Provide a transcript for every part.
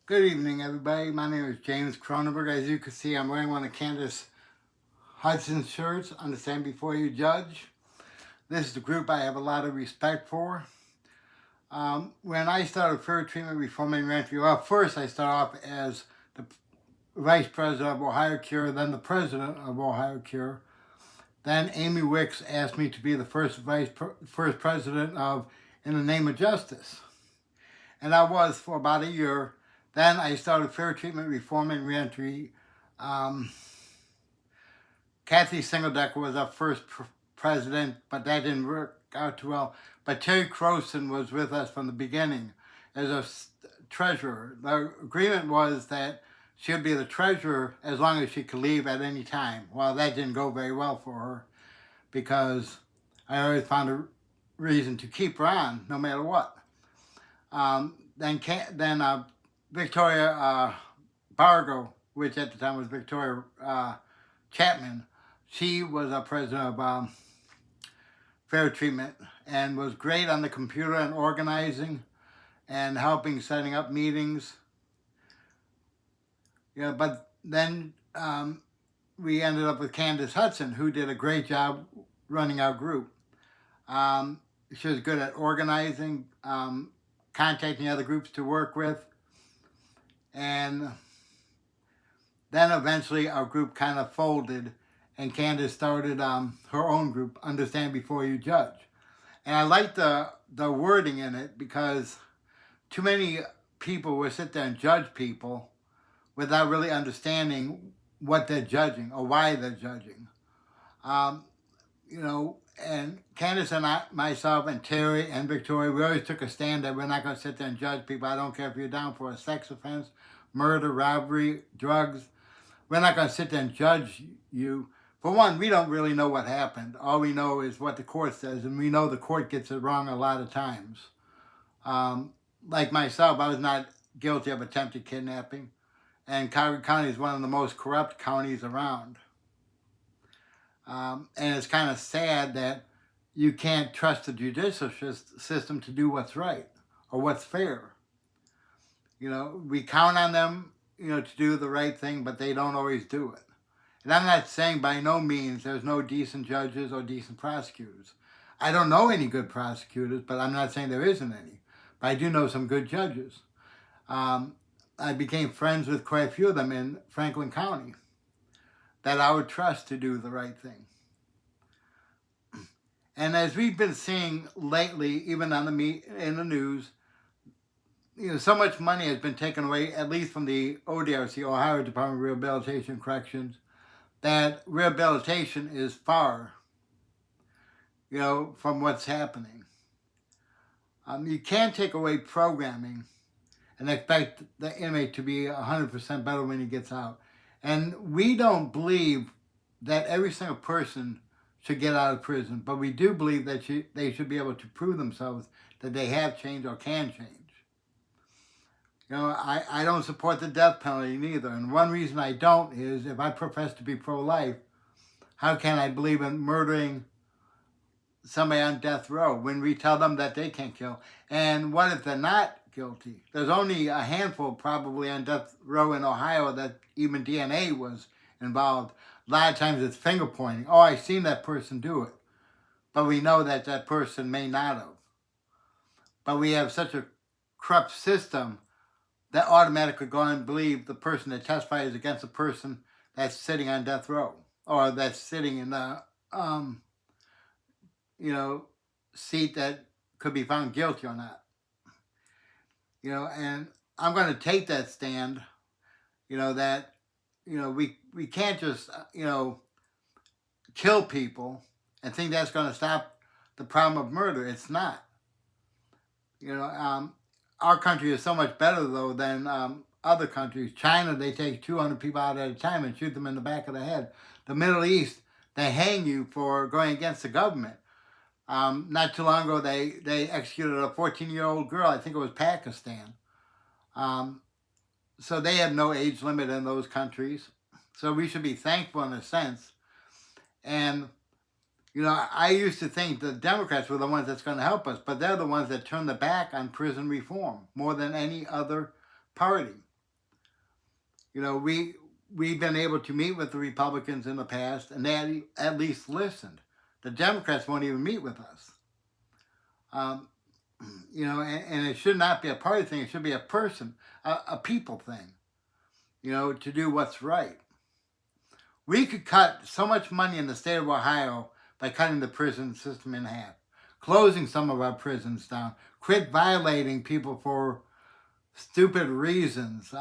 Good evening, everybody. My name is James Cronenberg. As you can see, I'm wearing one of Candace Hudson's shirts, Understand Before You Judge. This is the group I have a lot of respect for. When I started Fair Treatment Reform and Reentry, well, first I started off as the Vice President of Ohio Cure, then the President of Ohio Cure. Then Amy Wicks asked me to be the first President of In the Name of Justice. And I was for about a year. Then I started Fair Treatment Reform and Reentry. Kathy Singledecker was our first president, but that didn't work out too well. But Terry Croson was with us from the beginning as a treasurer. The agreement was that she would be the treasurer as long as she could leave at any time. Well, that didn't go very well for her because I always found a reason to keep her on no matter what. Then Victoria Bargo, which at the time was Victoria Chapman, she was our president of Fair Treatment and was great on the computer and organizing and helping setting up meetings. Yeah, but then we ended up with Candace Hudson, who did a great job running our group. She was good at organizing, contacting other groups to work with, and then eventually our group kind of folded and Candace started her own group, Understand Before You Judge. And I like the wording in it because too many people will sit there and judge people without really understanding what they're judging or why they're judging. And Candace and myself and Terry and Victoria, we always took a stand that we're not going to sit there and judge people. I don't care if you're down for a sex offense, murder, robbery, drugs. We're not going to sit there and judge you. For one, we don't really know what happened. All we know is what the court says, and we know the court gets it wrong a lot of times. Like myself, I was not guilty of attempted kidnapping, and Calgary County is one of the most corrupt counties around. And it's kind of sad that you can't trust the judicial system to do what's right or what's fair. We count on them, to do the right thing, but they don't always do it. And I'm not saying by no means there's no decent judges or decent prosecutors. I don't know any good prosecutors, but I'm not saying there isn't any. But I do know some good judges. I became friends with quite a few of them in Franklin County that I would trust to do the right thing. And as we've been seeing lately, even on in the news, so much money has been taken away, at least from the ODRC, Ohio Department of Rehabilitation and Corrections, that rehabilitation is far, from what's happening. You can't take away programming and expect the inmate to be 100% better when he gets out. And we don't believe that every single person should get out of prison, but we do believe that they should be able to prove themselves that they have changed or can change. I don't support the death penalty neither. And one reason I don't is if I profess to be pro-life, how can I believe in murdering somebody on death row when we tell them that they can't kill? And what if they're not guilty? There's only a handful probably on death row in Ohio that even DNA was involved. A lot of times it's finger pointing. Oh, I seen that person do it. But we know that that person may not have. But we have such a corrupt system that automatically go and believe the person that testified is against the person that's sitting on death row or that's sitting in the seat that could be found guilty or not. And I'm going to take that stand. That we can't just kill people and think that's going to stop the problem of murder. It's not. Our country is so much better, though, than other countries. China, they take 200 people out at a time and shoot them in the back of the head. The Middle East, they hang you for going against the government. Not too long ago, they executed a 14-year-old girl. I think it was Pakistan. So they have no age limit in those countries. So we should be thankful in a sense. And I used to think the Democrats were the ones that's going to help us, but they're the ones that turn the back on prison reform more than any other party. We've been able to meet with the Republicans in the past, and they at least listened. The Democrats won't even meet with us. And it should not be a party thing. It should be a people thing, to do what's right. We could cut so much money in the state of Ohio by cutting the prison system in half, closing some of our prisons down, quit violating people for stupid reasons. They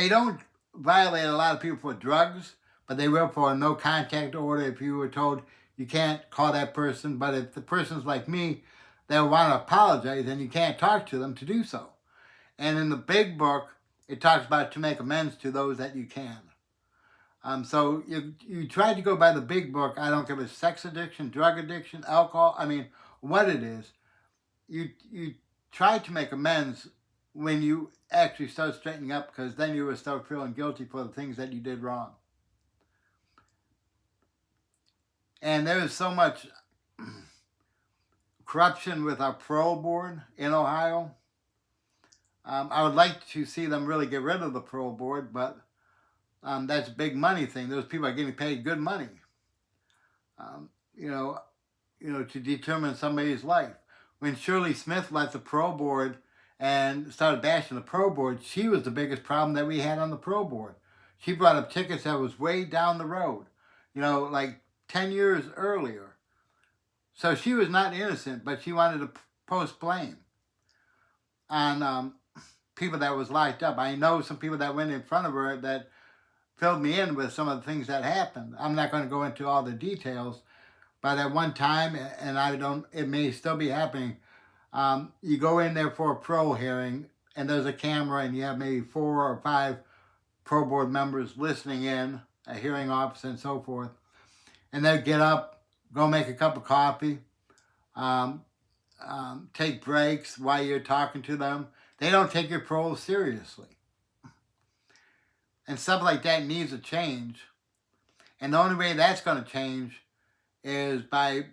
don't violate a lot of people for drugs, but they will for a no contact order if you were told you can't call that person. But if the person's like me, they'll want to apologize, and you can't talk to them to do so. And in the big book, it talks about to make amends to those that you can. So you try to go by the big book. I don't care if it's sex addiction, drug addiction, alcohol. I mean, what it is. You try to make amends when you actually start straightening up, because then you will start feeling guilty for the things that you did wrong. And there is so much corruption with our parole board in Ohio. I would like to see them really get rid of the parole board, but that's a big money thing. Those people are getting paid good money, to determine somebody's life. When Shirley Smith left the parole board and started bashing the parole board, she was the biggest problem that we had on the parole board. She brought up tickets that was way down the road, like 10 years earlier. So she was not innocent, but she wanted to post blame on people that was locked up. I know some people that went in front of her that filled me in with some of the things that happened. I'm not going to go into all the details, but at one time, and it may still be happening, you go in there for a parole hearing, and there's a camera, and you have maybe 4 or 5 parole board members listening in, a hearing officer and so forth, and they'll get up, go make a cup of coffee, take breaks while you're talking to them. They don't take your parole seriously. And stuff like that needs a change. And the only way that's going to change is by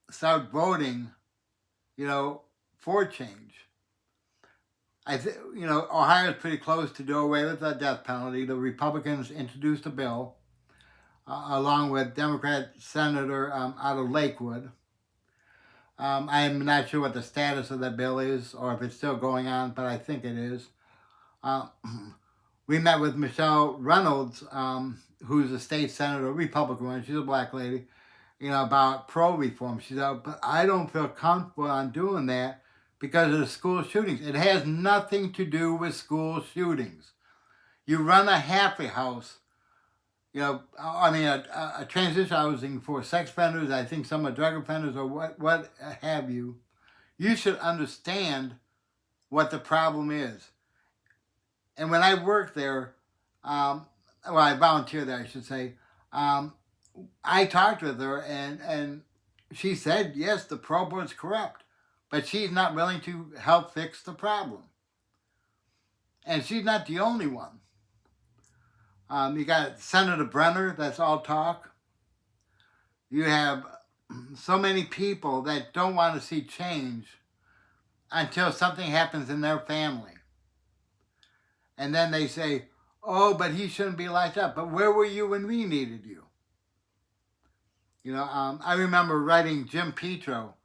start voting, for change. Ohio is pretty close to do away with the death penalty. The Republicans introduced a bill, along with Democrat Senator out of Lakewood. I'm not sure what the status of that bill is, or if it's still going on, but I think it is. We met with Michelle Reynolds, who's a state senator, Republican, she's a black lady, about parole reform. She said, but I don't feel comfortable on doing that because of the school shootings. It has nothing to do with school shootings. You run a halfway house, a transition housing for sex offenders, I think some are drug offenders or what have you. You should understand what the problem is. And when I worked there, I volunteered there, I should say, I talked with her, and she said, yes, the parole board's corrupt, but she's not willing to help fix the problem. And she's not the only one. You got Senator Brenner, that's all talk. You have so many people that don't want to see change until something happens in their family. And then they say, oh, but he shouldn't be locked up. But where were you when we needed you? I remember writing Jim Petro.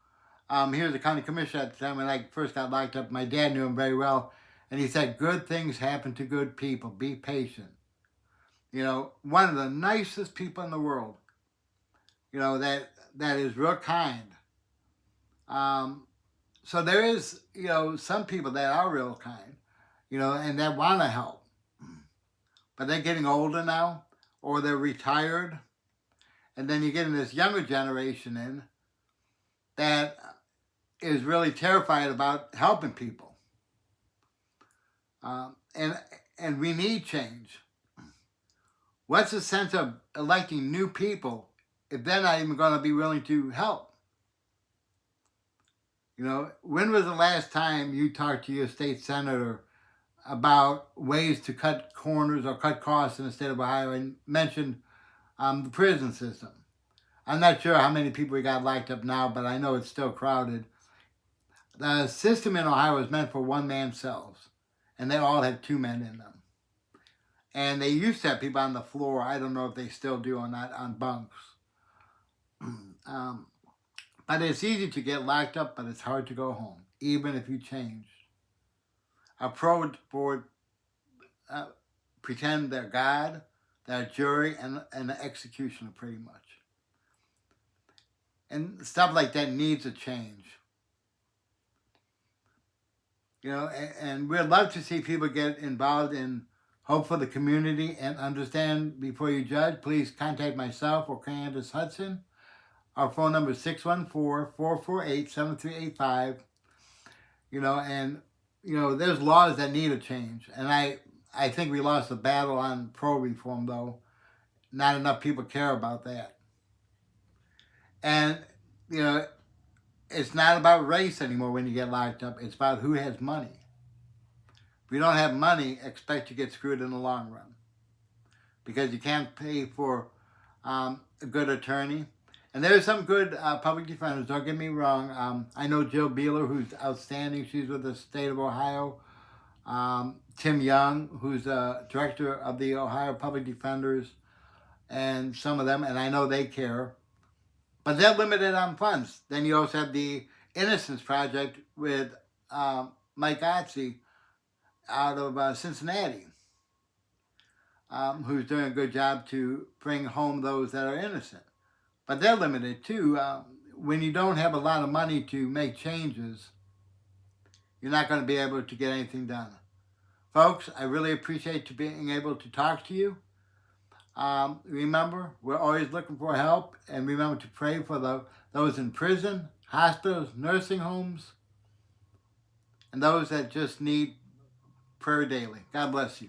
He was the county commissioner at the time when I first got locked up. My dad knew him very well. And he said, good things happen to good people. Be patient. One of the nicest people in the world. That is real kind. So there is, some people that are real kind, and that want to help. But they're getting older now, or they're retired. And then you're getting this younger generation in that is really terrified about helping people. And we need change. What's the sense of electing new people if they're not even going to be willing to help? When was the last time you talked to your state senator about ways to cut corners or cut costs in the state of Ohio and mentioned the prison system? I'm not sure how many people we got locked up now, but I know it's still crowded. the system in Ohio is meant for one-man cells, and they all have 2 men in them. And they used to have people on the floor. I don't know if they still do or not on bunks. But it's easy to get locked up, but it's hard to go home, even if you change. A pro board pretend they're God, they're a jury, and an executioner, pretty much. And stuff like that needs a change. You know, and we'd love to see people get involved in hope for the community and understand before you judge. Please contact myself or Candace Hudson. Our phone number is 614-448-7385. You know, and, you know, there's laws that need a change. And I think we lost the battle on pro reform, though. Not enough people care about that. And, you know, it's not about race anymore when you get locked up. It's about who has money. If you don't have money, expect to get screwed in the long run. Because you can't pay for a good attorney. And there's some good public defenders, don't get me wrong. I know Jill Beeler, who's outstanding. She's with the state of Ohio. Tim Young, who's the director of the Ohio Public Defenders, and some of them, and I know they care. But they're limited on funds. Then you also have the Innocence Project with Mike Otzi out of Cincinnati, who's doing a good job to bring home those that are innocent. But they're limited too. When you don't have a lot of money to make changes, you're not going to be able to get anything done. Folks, I really appreciate being able to talk to you. Remember, we're always looking for help, and remember to pray for those in prison, hospitals, nursing homes, and those that just need prayer daily. God bless you.